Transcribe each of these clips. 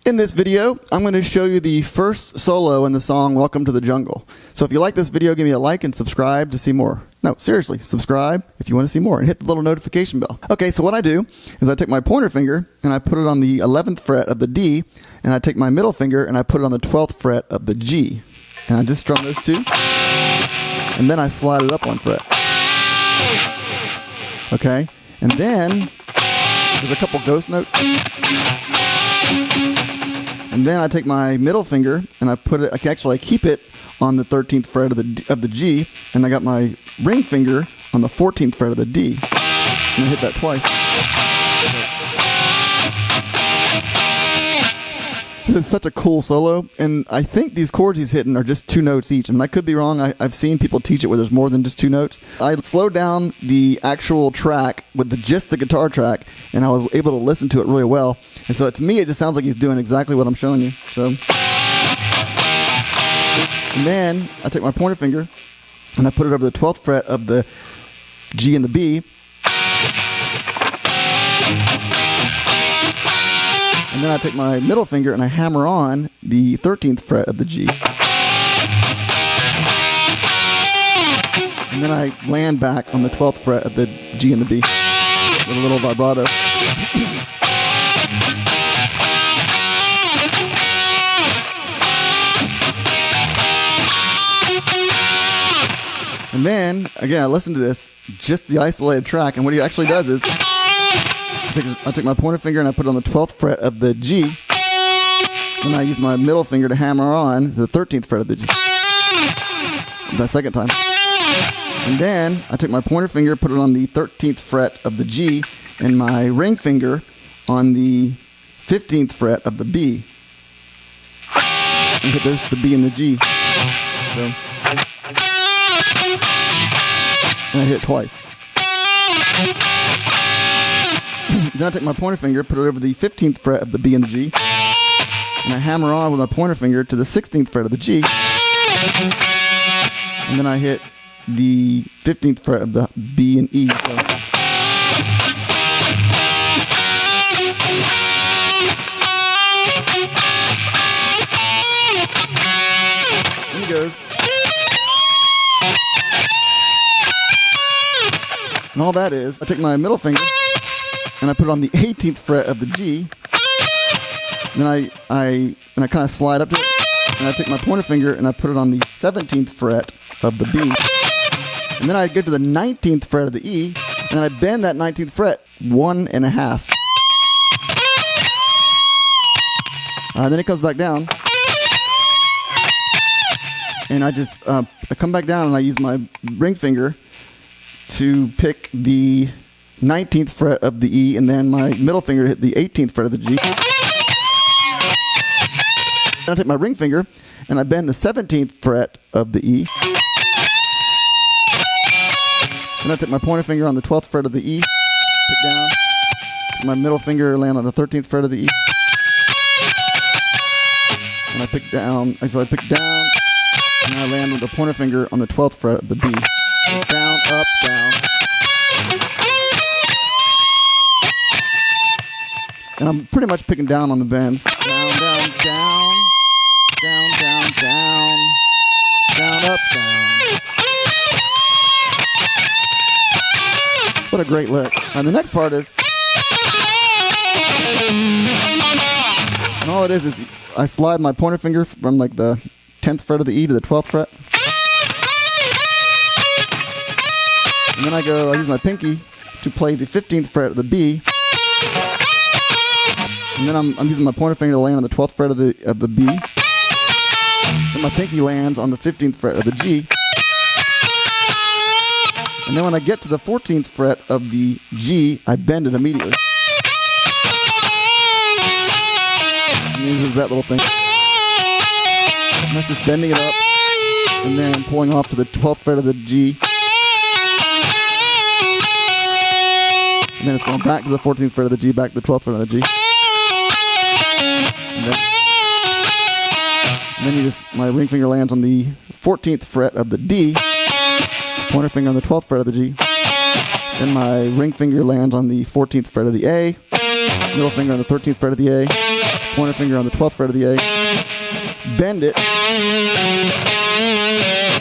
In this video, I'm going to show you the first solo in the song Welcome to the Jungle. So if you like this video, give me a like and subscribe to see more. No, seriously, subscribe if you want to see more and hit the little notification bell. Okay, so what I do is I take my pointer finger and I put it on the 11th fret of the D, and I take my middle finger and I put it on the 12th fret of the G. And I just strum those two, and then I slide it up one fret. Okay, and then there's a couple ghost notes. And then I take my middle finger and I put it, I keep it on the 13th fret of the G, and I got my ring finger on the 14th fret of the D. And I hit that twice. It's such a cool solo, and I think these chords he's hitting are just 2 notes each. I mean, I could be wrong. I've seen people teach it where there's more than just 2 notes. I slowed down the actual track with just the guitar track, and I was able to listen to it really well. And so to me, it just sounds like he's doing exactly what I'm showing you. So, and then I take my pointer finger and I put it over the 12th fret of the G and the B. And then I take my middle finger and I hammer on the 13th fret of the G. And then I land back on the 12th fret of the G and the B with a little vibrato. And then, again, I listen to this, just the isolated track, and what he actually does is I take my pointer finger and I put it on the 12th fret of the G. Then I use my middle finger to hammer on the 13th fret of the G. The second time. And then I take my pointer finger, put it on the 13th fret of the G, and my ring finger on the 15th fret of the B. And hit those, the B and the G. So, and I hit it twice. Then I take my pointer finger, put it over the 15th fret of the B and the G, and I hammer on with my pointer finger to the 16th fret of the G, and then I hit the 15th fret of the B and E. So, then he goes. And all that is, I take my middle finger and I put it on the 18th fret of the G. Then I kind of slide up to it, and I take my pointer finger and I put it on the 17th fret of the B. And then I get to the 19th fret of the E, and then I bend that 19th fret 1.5. All right, then it comes back down, and I just I come back down and I use my ring finger to pick the 19th fret of the E, and then my middle finger to hit the 18th fret of the G. Then I take my ring finger and I bend the 17th fret of the E. Then I take my pointer finger on the 12th fret of the E, pick down. My middle finger land on the 13th fret of the E. And I pick down, so I pick down, and I land with the pointer finger on the 12th fret of the B. So down, up, down. And I'm pretty much picking down on the bends. Down, down, down. Down, down, down. Down, up, down. What a great lick. And the next part is, and all it is I slide my pointer finger from like the 10th fret of the E to the 12th fret. And then I use my pinky to play the 15th fret of the B. And then I'm using my pointer finger to land on the 12th fret of the B. Then my pinky lands on the 15th fret of the G. And then when I get to the 14th fret of the G, I bend it immediately. And this is that little thing. And that's just bending it up and then pulling off to the 12th fret of the G. And then it's going back to the 14th fret of the G, back to the 12th fret of the G. And then Then my ring finger lands on the 14th fret of the D, pointer finger on the 12th fret of the G. Then my ring finger lands on the 14th fret of the A, middle finger on the 13th fret of the A, pointer finger on the 12th fret of the A. Bend it.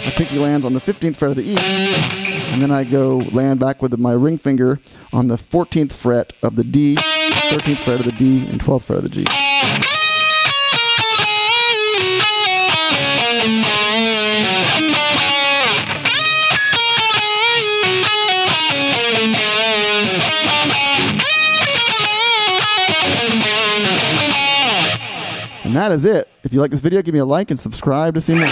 My pinky lands on the 15th fret of the E, and then I go land back with my ring finger on the 14th fret of the D, 13th fret of the D, and 12th fret of the G. And that is it. If you like this video, give me a like and subscribe to see more.